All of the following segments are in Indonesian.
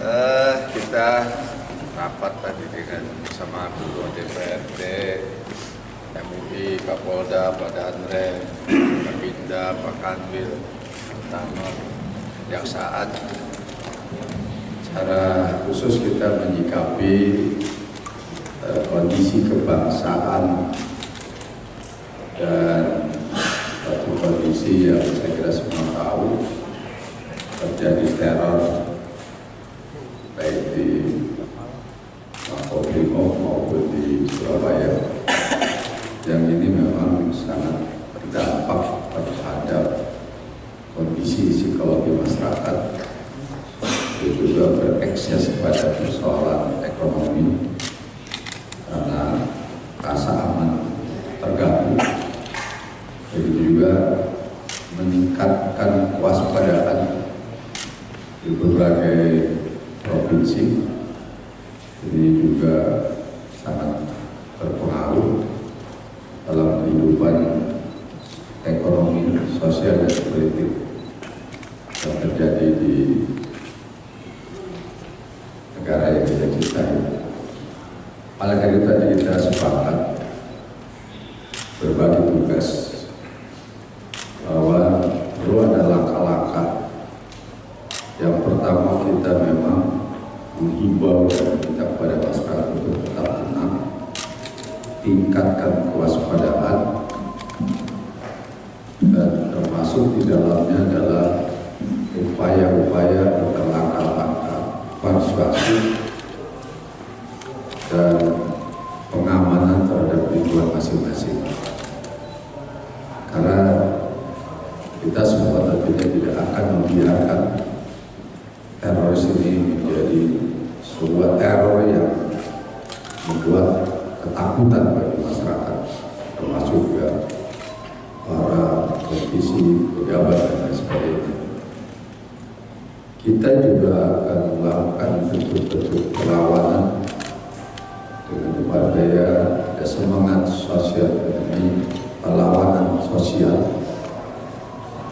Kita rapat tadi dengan sama Ketua DPRD, MUI, Kapolda, Pak Danrem, Kapinda, Pak Kanwil, Tanor, Kejaksaan. Secara khusus kita menyikapi kondisi kebangsaan dan satu kondisi yang saya kira semua tahu, terjadi teror baik di Makobrimob maupun di Surabaya, yang ini memang sangat berdampak terhadap kondisi psikologi masyarakat, itu juga berekses pada persoalan ekonomi karena rasa aman terganggu. Begitu juga meningkatkan kewaspadaan di berbagai provinsi. Ini juga sangat berpengaruh dalam kehidupan ekonomi, sosial, dan politik yang terjadi di negara yang kita cintai. Oleh karena itu tadi kita sepakat berbagi tugas bahwa perlu ada langkah-langkah. Yang pertama, kita memang menghimbau dan meminta kepada masyarakat untuk tetap tenang, tingkatkan kewaspadaan, dan termasuk di dalamnya adalah upaya-upaya dan langkah-langkah persuasi dan pengamanan terhadap lingkungan masing-masing. Karena kita semua tentunya tidak akan membiarkan teroris ini menjadi sebuah teror yang membuat ketakutan bagi masyarakat, termasuk juga para politisi, pejabat, dan lain sebagainya. Kita juga akan melakukan bentuk-bentuk perlawanan dengan upaya ada semangat sosial ekonomi, perlawanan sosial.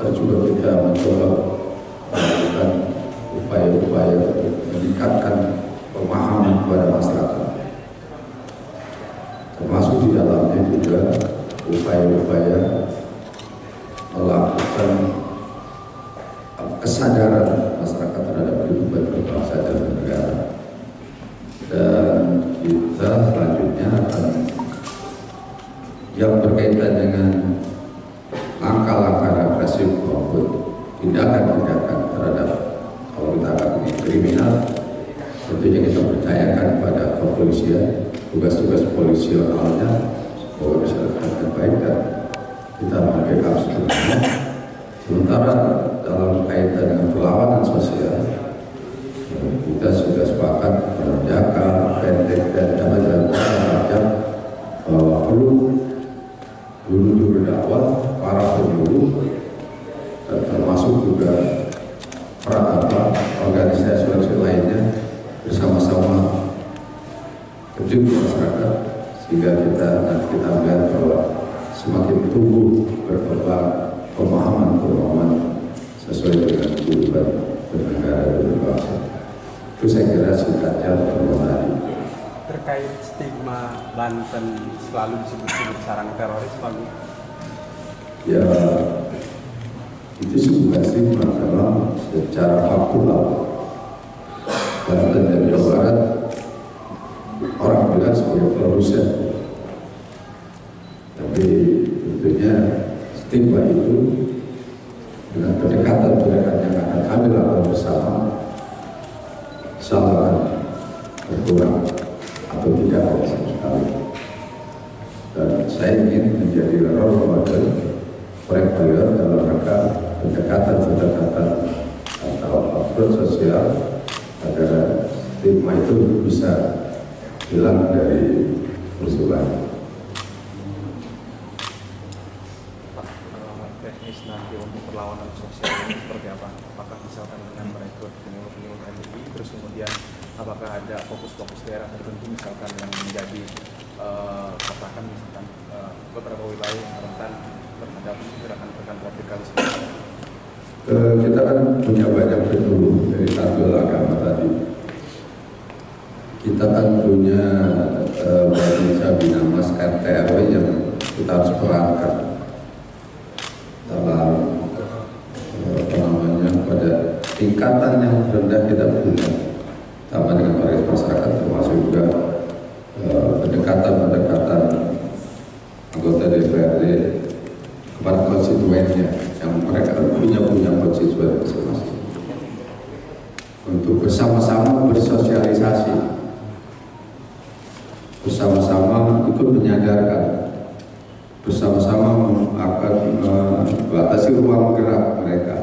Dan juga kita mencoba melakukan upaya-upaya untuk meningkatkan pemahaman kepada masyarakat, termasuk di dalamnya juga upaya-upaya melakukan kesadaran masyarakat terhadap kehidupan berbangsa dan bernegara. Dan kita selanjutnya akan yang berkaitan dengan langkah-langkah represif maupun tindakan-tindakan terhadap, kalau kita anggap ini kriminal, tentunya kita percayakan pada kepolisian, tugas-tugas polisionalnya, bahwa bisa dengan baik dan kita membackup sepenuhnya. Sementara dalam kaitan dengan perlawanan sosial, kita sudah sepakat mengerjakan pendek dan macam bahwa perlu dulu dakwah para penyuluh, dan termasuk juga organisasi lainnya bersama-sama terjun masyarakat, sehingga kita melihat bahwa semakin tumbuh berkembang pemahaman sesuai dengan kehidupan bernegara dan berbangsa. Itu saya kira singkatnya pertemuan tadi. Terkait stigma Banten selalu disebut-sebut sarang teroris, Pak Gu? Ya, itu sebuah stigma memang secara faktual. Banten dan Jawa Barat orang bilang sebagai produsen, tapi tentunya stigma itu dengan pendekatan-pendekatan yang akan kami lakukan bersama, salah berkurang atau tidak ada sama sekali. Dan saya ingin menjadi role model proyek dalam rangka pendekatan atau approach sosial agar stigma itu bisa hilang dari persoalan. Teknis nanti untuk perlawanan sosial seperti apa? Apakah misalkan dengan merekrut penyuluh-penyuluh MUI, terus kemudian apakah ada fokus-fokus daerah tertentu misalkan yang menjadi katakan misalkan beberapa wilayah yang rentan terhadap gerakan-gerakan radikalisme? Kita kan punya banyak penyuluh dari satu agama tadi. kita kan punya Babinsa Binamas RT RW yang kita harus perankan dalam apa namanya, pada tingkatan yang rendah kita punya, sama dengan masyarakat, termasuk juga pendekatan anggota DPRD kepada konstituennya yang mereka punya konstituen masing-masing, untuk bersama-sama bersosialisasi, bersama-sama ikut menyadarkan, bersama-sama akan membatasi ruang gerak mereka,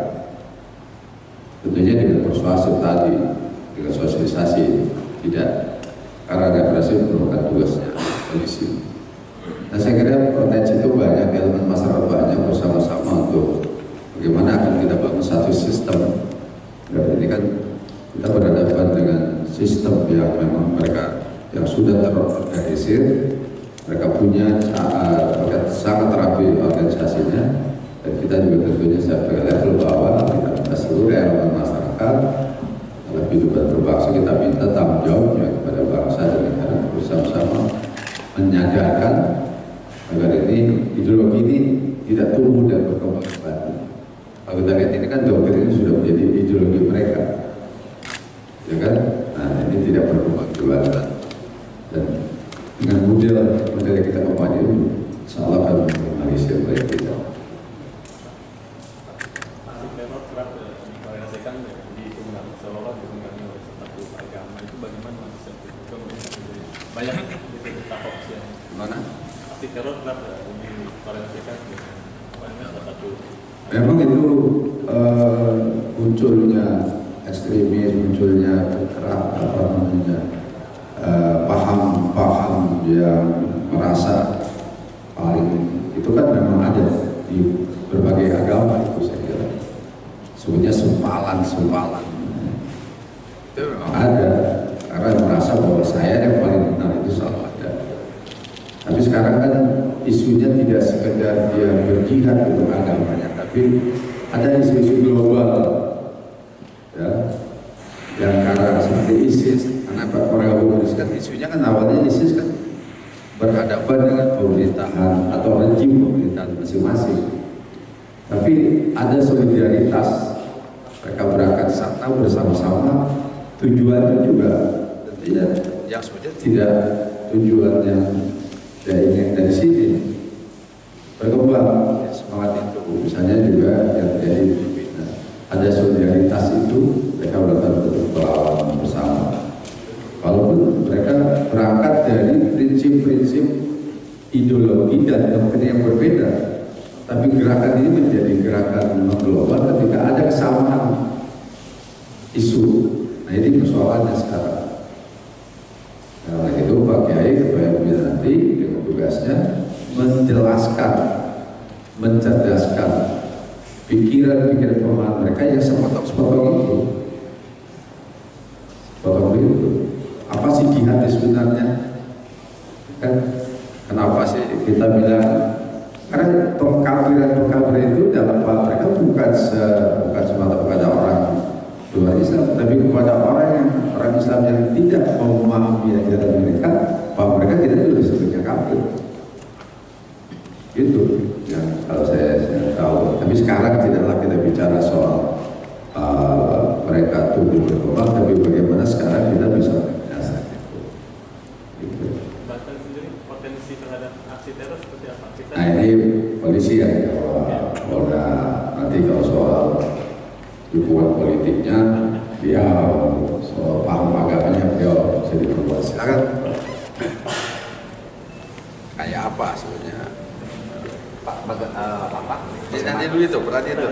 tentunya dengan persuasif tadi, dengan sosialisasi, tidak, karena represi merupakan tugasnya polisi. Nah, saya kira potensi itu banyak, elemen masyarakat banyak bersama-sama untuk bagaimana akan kita bangun satu sistem. Dan ini kan kita berhadapan dengan sistem yang memang mereka yang sudah terorganisir, mereka punya mereka sangat rapi organisasinya, dan kita juga tentunya sampai level bawah, kita minta seluruh elemen masyarakat dalam kehidupan berbangsa, kita minta tanggung jawabnya kepada bangsa dan negara, bersama-sama menyadarkan agar ini ideologi ini tidak tumbuh dan berkembang kembali. Kalau kita lihat ini kan doktrin ini sudah menjadi ideologi mereka, ya kan? Nah, ini tidak berkembang kembali, dan dengan model yang kita kembali ini, insya Allah akan meminimalisir baik kita. Aksi teror kerap dikoordinasikan di Tunggal seolah ditunggangi oleh satu agama, itu bagaimana bisa banyak di tahap yang Mana? aksi teror kerap dikoordinasikan dengan satu. Memang itu munculnya ekstremis, munculnya paham-paham yang merasa paling itu kan memang ada di berbagai agama, itu saya kira sebenarnya sempalan itu memang ada, karena merasa bahwa saya yang paling benar, itu selalu ada. Tapi sekarang kan isunya tidak sekedar dia berjihad untuk agamanya, tapi ada isu-isu global, ya, yang karena seperti ISIS. Kenapa orang komunis kan isunya kan awalnya ISIS kan berhadapan dengan pemerintahan atau rejim pemerintahan masing-masing, tapi ada solidaritas, mereka berangkat sana bersama-sama, tujuannya juga tentunya yang sebenarnya tidak tujuan yang saya ingin dari sini berkembang semangat itu. Misalnya juga yang terjadi di Filipina, ada solidaritas itu, mereka melakukan bentuk perlawanan bersama. Walaupun mereka berangkat dari prinsip-prinsip ideologi dan doktrin yang berbeda, tapi gerakan ini menjadi gerakan global ketika ada kesamaan isu. Nah, ini persoalannya sekarang. Nah, itu Pak Kiai Ketua MUI nanti dengan tugasnya menjelaskan, mencerdaskan pikiran-pikiran pemahaman mereka yang sepotong-sepotong itu. Apa sih jihad sebenarnya? Kan kenapa sih kita bilang? Karena pengkafiran itu dalam hal mereka bukan semata kepada orang luar Islam, tapi kepada orang Islam yang tidak memahami ajaran mereka, bahwa mereka tidak juga sebenarnya kafir. Itu yang kalau saya tahu. Tapi sekarang tidaklah kita bicara soal mereka tumbuh berkembang, tapi bagaimana sekarang kita bisa menyiasat itu. Gitu. Banten sendiri potensi terhadap aksi teror seperti apa? Nah, ini polisi yang jawab. Nanti kalau soal dukungan politiknya, dia soal paham agamanya dia bisa diperluas. Silakan. Kayak apa sebenarnya? Pak, apa? Nanti dulu itu, berarti itu.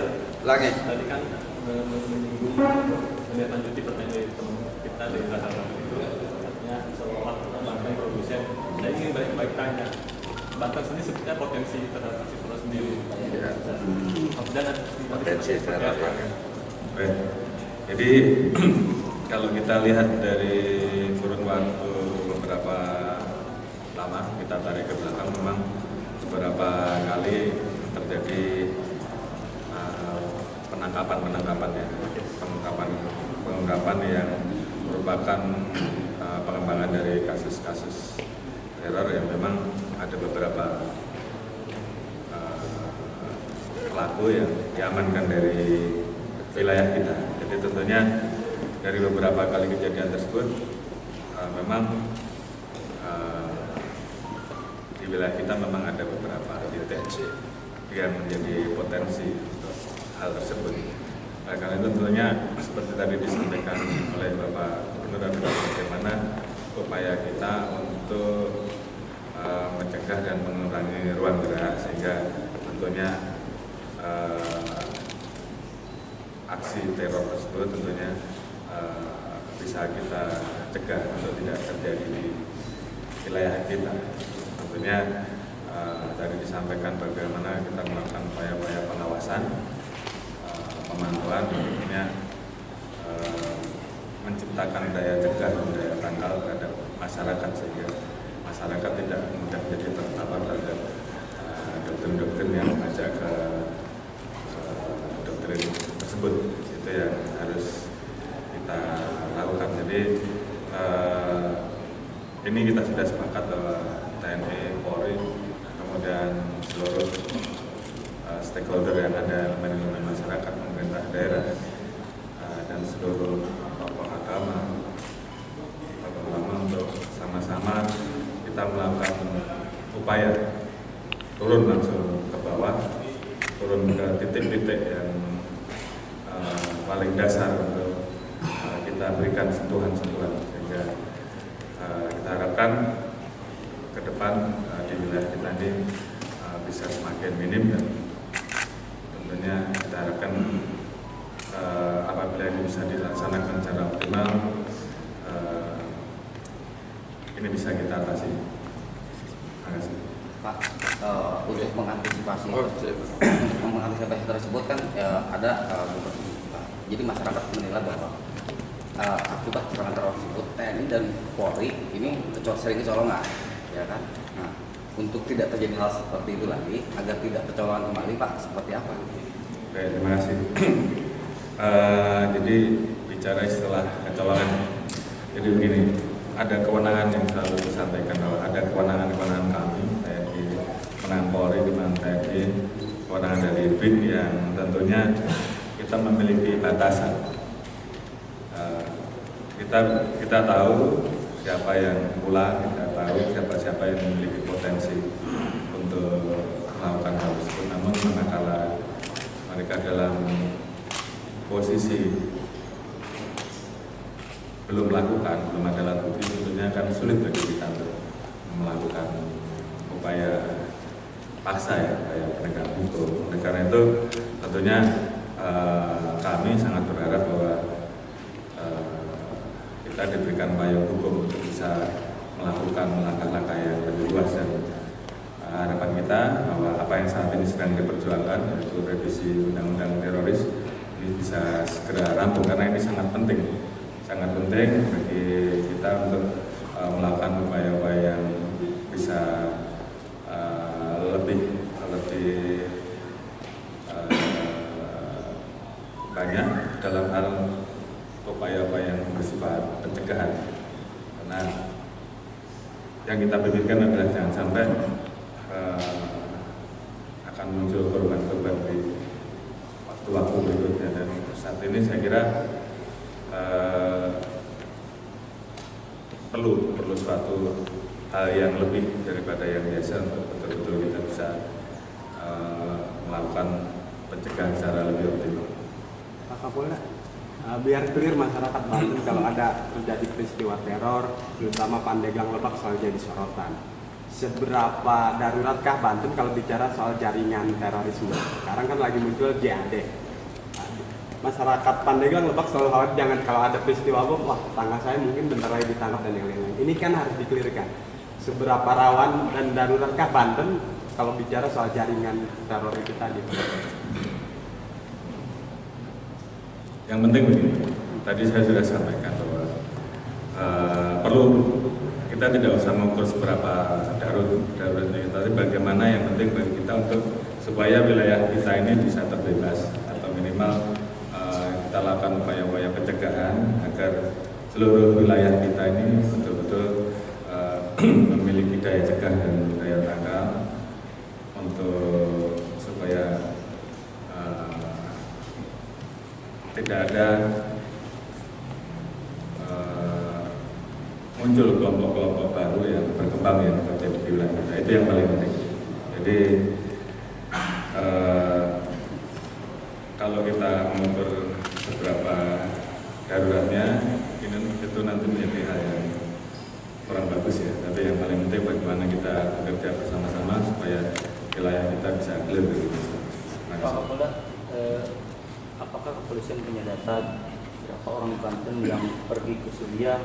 Ulangi. Tadi kan menyinggung menindaklanjuti pertanyaan dari teman kita dari Rasaran itu, artinya seolah Banten produsen. Saya ingin baik-baik tanya, Banten sendiri sebenarnya potensi terhadap aksi teror sendiri. Ya. Dan Potensi terhadap Baik. Jadi kalau kita lihat dari kurun waktu beberapa lama, kita tarik ke belakang, memang beberapa kali terjadi pengungkapan yang merupakan pengembangan dari kasus-kasus teror yang memang ada beberapa pelaku yang diamankan dari wilayah kita. Jadi tentunya dari beberapa kali kejadian tersebut memang di wilayah kita memang ada beberapa titik yang menjadi potensi untuk hal tersebut. Nah, karena itu tentunya seperti tadi disampaikan oleh Bapak Gubernur adalah bagaimana upaya kita untuk mencegah dan mengurangi ruang gerak sehingga tentunya aksi teror tersebut tentunya bisa kita cegah untuk tidak terjadi di wilayah kita. Tentunya tadi disampaikan bagaimana kita melakukan upaya-upaya pengawasan, pemantauan, tentunya menciptakan daya cegah dan daya tangkal terhadap masyarakat sehingga masyarakat tidak mudah jadi terpapar terhadap doktrin-doktrin yang mengajak ke doktrin tersebut. Itu yang harus kita lakukan. Jadi ini kita sudah sepakat bahwa TNI, Polri, kemudian seluruh stakeholder yang ada, elemen-elemen masyarakat, pemerintah daerah, dan seluruh tokoh agama untuk sama-sama kita melakukan upaya turun langsung ke bawah, turun ke titik-titik yang paling dasar untuk kita berikan sentuhan-sentuhan sehingga kita harapkan ke depan di wilayah kita ini bisa semakin minim dan tentunya kita harapkan apabila ini bisa dilaksanakan secara optimal ini bisa kita atasi. Terima kasih. Pak, untuk mengantisipasi tersebut kan ada jadi masyarakat menilai bahwa akibat serangan teror tersebut TNI dan Polri ini sering kecolongan, ya kan? Nah, untuk tidak terjadi hal seperti itu lagi, agar tidak kecolongan kembali, Pak, seperti apa? Oke, terima kasih. Jadi bicara istilah kecolongan, jadi begini, ada kewenangan yang selalu disampaikan bahwa ada kewenangan kami, TNI, kewenangan Polri, kewenangan TNI, kewenangan dari BIN yang tentunya kita memiliki batasan. Kita tahu siapa yang pula, kita tahu siapa yang memiliki potensi untuk melakukan hal tersebut. Namun manakala mereka dalam posisi belum melakukan, belum ada alat bukti, tentunya akan sulit bagi kita untuk melakukan upaya paksa ya, upaya penegakan hukum. Oleh karena itu tentunya kami sangat berharap bahwa kita diberikan payung hukum untuk bisa melakukan langkah-langkah yang lebih luas dan harapan kita bahwa apa yang saat ini sedang diperjuangkan yaitu revisi undang-undang teroris ini bisa segera rampung karena ini sangat penting bagi kita untuk melakukan upaya-upaya yang bisa lebih banyak dalam hal upaya-upaya yang bersifat pencegahan, karena yang kita pikirkan adalah jangan sampai akan muncul korban-korban di waktu-waktu berikutnya. Dan saat ini saya kira perlu suatu hal yang lebih daripada yang biasa untuk betul-betul kita bisa melakukan pencegahan secara lebih optimal. Pak Kapolda, biar clear masyarakat Banten kalau ada terjadi peristiwa teror, terutama Pandeglang Lebak selalu jadi sorotan. Seberapa daruratkah Banten kalau bicara soal jaringan terorisme? Sekarang kan lagi muncul JAD. Masyarakat Pandeglang Lebak selalu khawatir jangan kalau ada peristiwa bom, wah tetangga saya mungkin bentar lagi ditangkap dan yang lain-lain. Ini kan harus dikelirkan. Seberapa rawan dan daruratkah Banten kalau bicara soal jaringan teror itu tadi? Yang penting begini, tadi saya sudah sampaikan bahwa perlu kita tidak usah mengukur seberapa daruratnya, tapi bagaimana yang penting bagi kita untuk supaya wilayah kita ini bisa terbebas atau minimal kita lakukan upaya-upaya pencegahan agar seluruh wilayah kita ini betul tidak ada muncul kelompok-kelompok baru yang berkembang yang terjadi di wilayah kita. Itu yang paling penting. Jadi kalau kita mengukur beberapa daruratnya, itu nanti menjadi hal yang kurang bagus ya. Tapi yang paling penting bagaimana kita bekerja bersama-sama supaya wilayah kita bisa clear begitu. Pak Kapolda, apakah kepolisian punya data berapa orang Banten yang pergi ke Suriah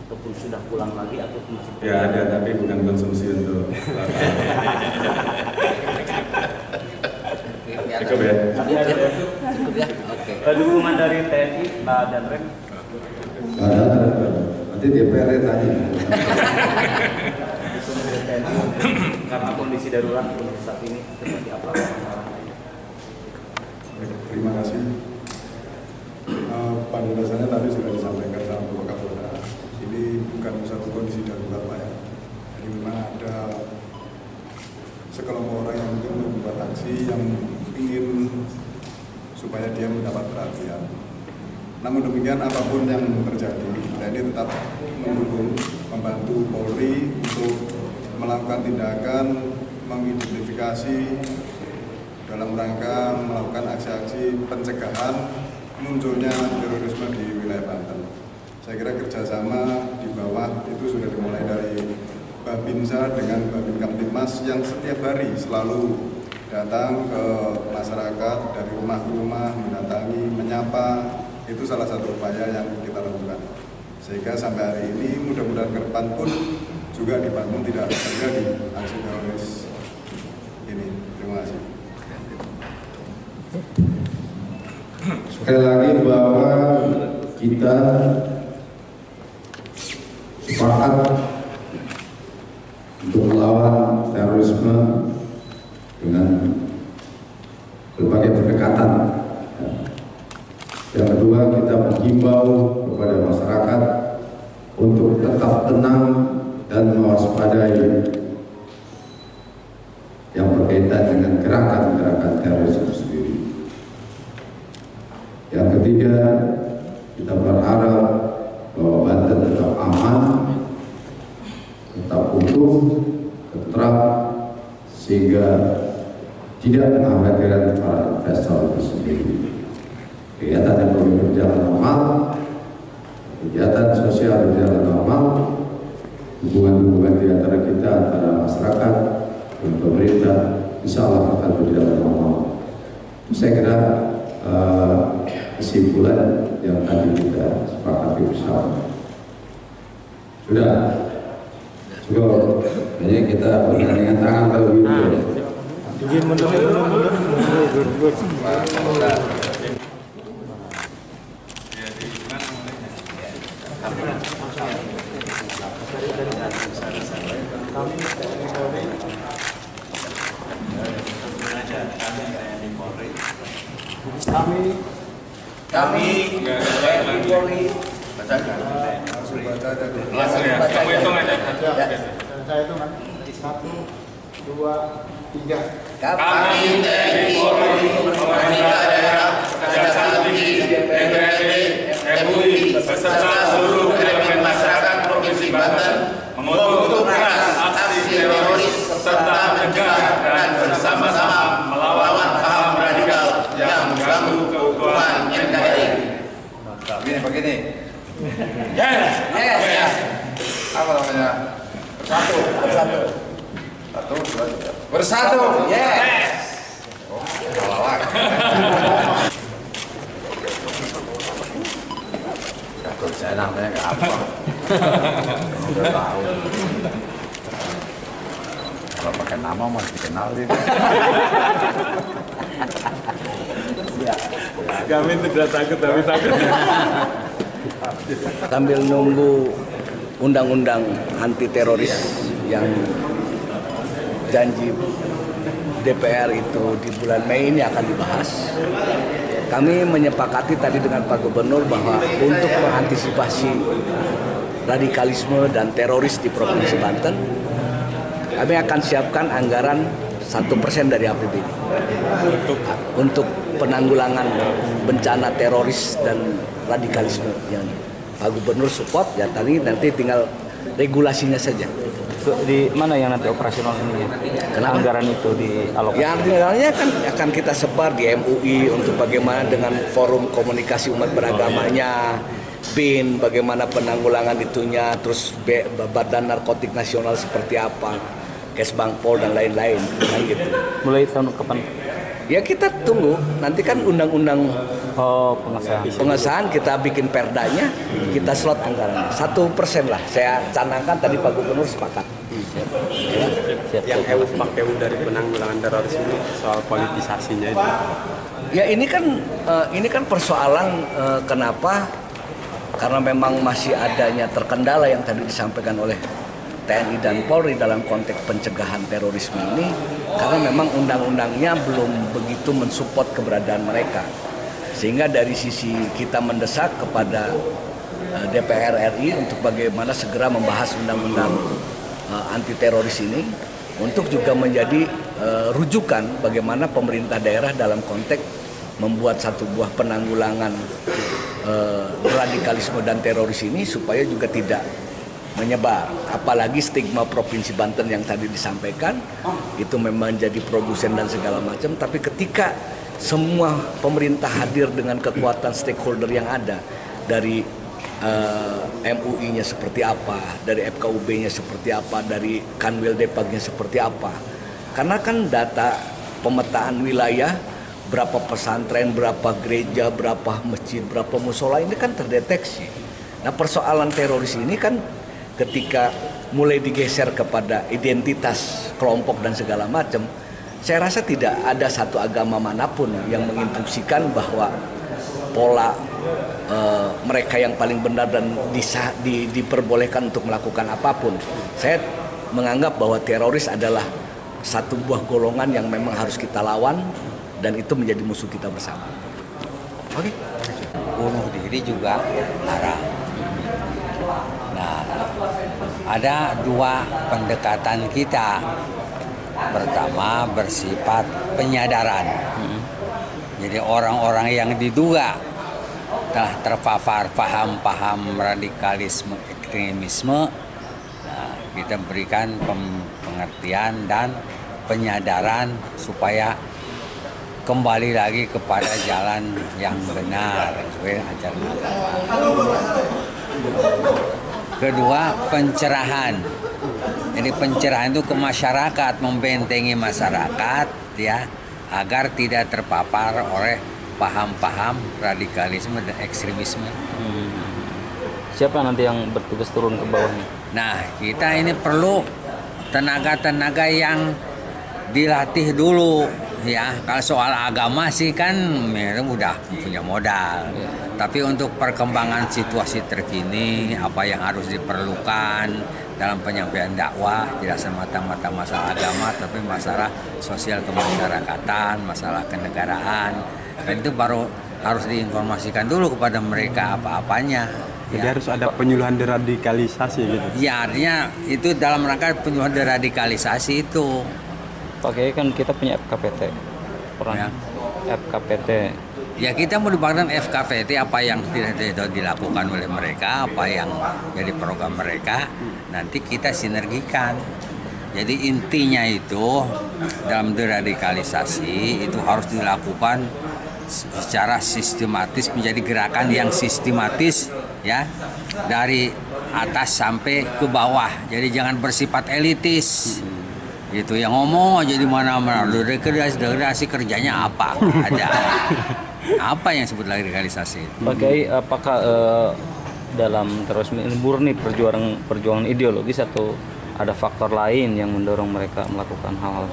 ataupun sudah pulang lagi ataupun masih pulang? Ya ada, tapi bukan konsumsi untuk cukup ya? Cukup ya? Oke. Dukungan dari TNI dan REM? Nanti DPR tanya. Karena kondisi darurat untuk saat ini seperti apa? Terima kasih. Pada dasarnya tadi sudah disampaikan sama Bapak Kapolda. Ini bukan satu kondisi darurat Pak ya. Jadi memang ada sekelompok orang yang mungkin membuat aksi yang ingin supaya dia mendapat perhatian. Namun demikian apapun yang terjadi, TNI tetap mendukung, membantu Polri untuk melakukan tindakan, mengidentifikasi dalam rangka melakukan aksi-aksi pencegahan munculnya terorisme di wilayah Banten. Saya kira kerjasama di bawah itu sudah dimulai dari Babinsa dengan Babin Kamtibmas yang setiap hari selalu datang ke masyarakat dari rumah ke rumah, mendatangi, menyapa. Itu salah satu upaya yang kita lakukan. Sehingga sampai hari ini mudah-mudahan ke depan pun juga di Banten tidak terjadi aksi teroris ini. Terima kasih. Sekali lagi bahwa kita sepakat untuk melawan terorisme dengan berbagai pendekatan. Yang kedua, kita menghimbau kepada masyarakat untuk tetap tenang dan mewaspadai yang berkaitan dengan gerakan-gerakan teroris itu sendiri. Yang ketiga, kita berharap bahwa Banten tetap aman, tetap utuh, tentram, sehingga tidak mengkhawatirkan para investor itu sendiri. Kegiatan ekonomi berjalan normal, kegiatan sosial berjalan normal, hubungan-hubungan di antara kita, antara masyarakat dan pemerintah, insya Allah akan berjalan normal. Saya kira kesimpulan yang tadi kita sepakati bersama. Sudah, cukup. Jadi kita bergandengan tangan terlebih dahulu. Izin mundur. Kami Polri baca Kamu hitung aja. Saya hitung kan? 1, 2, 3. Kami TNI Polri, pemerintah daerah, Kejaksaan Tinggi, DPRD, MUI, beserta seluruh elemen masyarakat Provinsi Banten mengutuk keras aksi teroris serta mencegah dan bersama-sama melawan paham radikal yang mengganggu keutuhan NKRI. Begini. Yes. Apa namanya? Bersatu. 1, 2, 3. Bersatu. Yes. Saya namanya nggak apa. Udah tahu. Kalau pakai nama mau dikenalin. Kami tidak takut, tapi takut. Sambil nunggu undang-undang anti teroris yang janji DPR itu di bulan Mei ini akan dibahas. Kami menyepakati tadi dengan Pak Gubernur bahwa untuk mengantisipasi radikalisme dan teroris di Provinsi Banten, kami akan siapkan anggaran 1% dari APBD untuk penanggulangan bencana teroris dan radikalisme yang Pak Gubernur support ya, tadi nanti tinggal regulasinya saja. Di mana yang nanti operasional ini? Kenapa? Anggaran itu dialokasikan? Ya artinya kan akan kita sebar di MUI untuk bagaimana dengan forum komunikasi umat beragamanya, BIN, bagaimana penanggulangan itunya, terus Badan Narkotik Nasional seperti apa, Kesbangpol dan lain-lain, kan gitu. Mulai tahun kapan? Ya kita tunggu, nanti kan undang-undang pengesahan kita bikin perdanya, kita slot anggarannya 1% lah. Saya canangkan tadi Pak Gubernur sepakat. Yang EU dari penanggulangan teroris ini soal politisasinya itu. Ya ini kan persoalan kenapa? Karena memang masih adanya terkendala yang tadi disampaikan oleh TNI dan Polri dalam konteks pencegahan terorisme ini, karena memang undang-undangnya belum begitu mensupport keberadaan mereka. Sehingga dari sisi kita mendesak kepada DPR RI untuk bagaimana segera membahas undang-undang anti teroris ini untuk juga menjadi rujukan bagaimana pemerintah daerah dalam konteks membuat satu buah penanggulangan radikalisme dan teroris ini supaya juga tidak menyebar. Apalagi stigma Provinsi Banten yang tadi disampaikan itu memang jadi produsen dan segala macam, tapi ketika semua pemerintah hadir dengan kekuatan stakeholder yang ada, dari MUI-nya seperti apa, dari FKUB-nya seperti apa, dari Kanwil Depagnya seperti apa. Karena kan data pemetaan wilayah, berapa pesantren, berapa gereja, berapa masjid, berapa musola ini kan terdeteksi. Nah persoalan teroris ini kan ketika mulai digeser kepada identitas kelompok dan segala macam, saya rasa tidak ada satu agama manapun yang menginstruksikan bahwa pola mereka yang paling benar dan diperbolehkan untuk melakukan apapun. Saya menganggap bahwa teroris adalah satu buah golongan yang memang harus kita lawan dan itu menjadi musuh kita bersama. Oke. Bunuh diri juga haram. Nah, ada dua pendekatan kita. Pertama bersifat penyadaran. Jadi orang-orang yang diduga telah terpapar paham-paham radikalisme, ekstremisme, nah, kita berikan pengertian dan penyadaran supaya kembali lagi kepada jalan yang benar sesuai ajaran agama. Kedua, pencerahan. Jadi pencerahan itu ke masyarakat, membentengi masyarakat ya agar tidak terpapar oleh paham-paham radikalisme dan ekstremisme. Siapa nanti yang bertugas turun ke bawahnya? Nah, kita ini perlu tenaga-tenaga yang dilatih dulu ya. Kalau soal agama sih kan udah punya modal. Tapi untuk perkembangan situasi terkini, apa yang harus diperlukan dalam penyampaian dakwah, tidak semata-mata masalah agama, tapi masalah sosial kemasyarakatan, masalah kenegaraan. Dan itu baru harus diinformasikan dulu kepada mereka apa-apanya. Jadi ya. harus ada penyuluhan deradikalisasi gitu. Ya, artinya itu dalam rangka penyuluhan deradikalisasi itu. Pakai kan kita punya FKPT. Ya. FKPT. Ya kita merupakan FKPT, apa yang tidak dilakukan oleh mereka, apa yang jadi program mereka, nanti kita sinergikan. Jadi intinya itu dalam deradikalisasi itu harus dilakukan secara sistematis, menjadi gerakan yang sistematis ya, dari atas sampai ke bawah. Jadi jangan bersifat elitis. Gitu yang ngomong aja di mana-mana, degradasi kerjanya apa? Ada. Apa yang disebut radikalisasi? Pakai apakah dalam terorisme ini murni perjuangan ideologis atau ada faktor lain yang mendorong mereka melakukan hal-hal?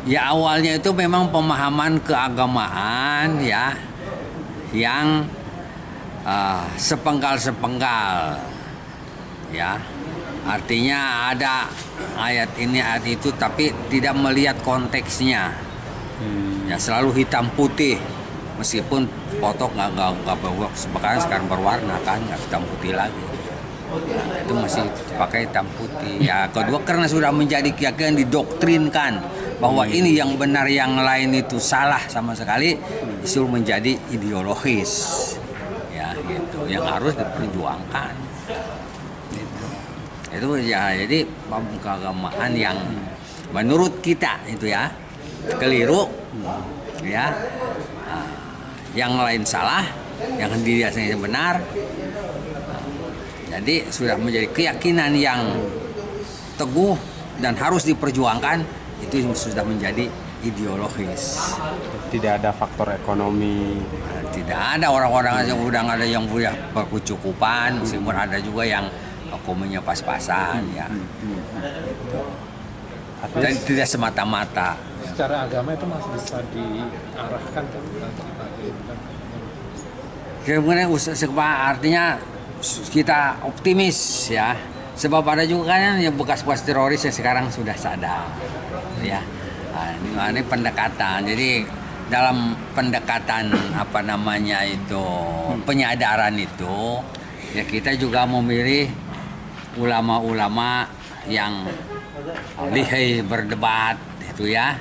Ya awalnya itu memang pemahaman keagamaan ya yang sepenggal-sepenggal ya. Artinya ada ayat ini ayat itu tapi tidak melihat konteksnya. Ya selalu hitam putih. Meskipun foto nggak berubah, sekarang berwarna kan, nggak hitam putih lagi. itu masih pakai hitam putih. Ya kedua karena sudah menjadi keyakinan didoktrinkan bahwa ini yang benar yang lain itu salah sama sekali, itu menjadi ideologis ya gitu yang harus diperjuangkan gitu. Itu ya jadi keagamaan yang menurut kita itu ya keliru ya, yang lain salah, yang dirasanya benar. Jadi sudah menjadi keyakinan yang teguh dan harus diperjuangkan, itu sudah menjadi ideologis. Tidak ada faktor ekonomi. Tidak ada, orang-orang yang udah ada yang punya berkecukupan, meskipun ada juga yang ekonominya pas-pasan ya. Dan tidak semata-mata. Secara agama itu masih bisa diarahkan kan? Kemudian artinya kita optimis ya, sebab ada juga kan yang bekas-bekas teroris yang sekarang sudah sadar ya. Nah, ini pendekatan. Jadi dalam pendekatan apa namanya itu penyadaran itu ya kita juga memilih ulama-ulama yang lihai berdebat itu ya,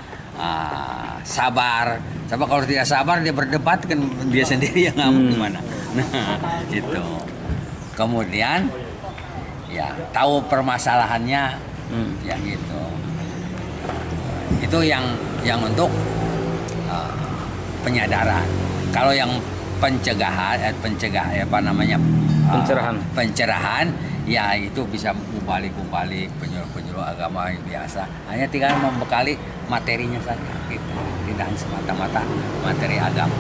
sabar. Sebab kalau tidak sabar dia berdebat kan dia sendiri yang ngamuk gimana. Nah itu. Kemudian ya tahu permasalahannya ya gitu. Itu yang untuk penyadaran. Kalau yang pencerahan pencerahan ya itu bisa balik penyuluh agama yang biasa. Hanya tinggal membekali materinya saja gitu. Tidak semata-mata materi agama.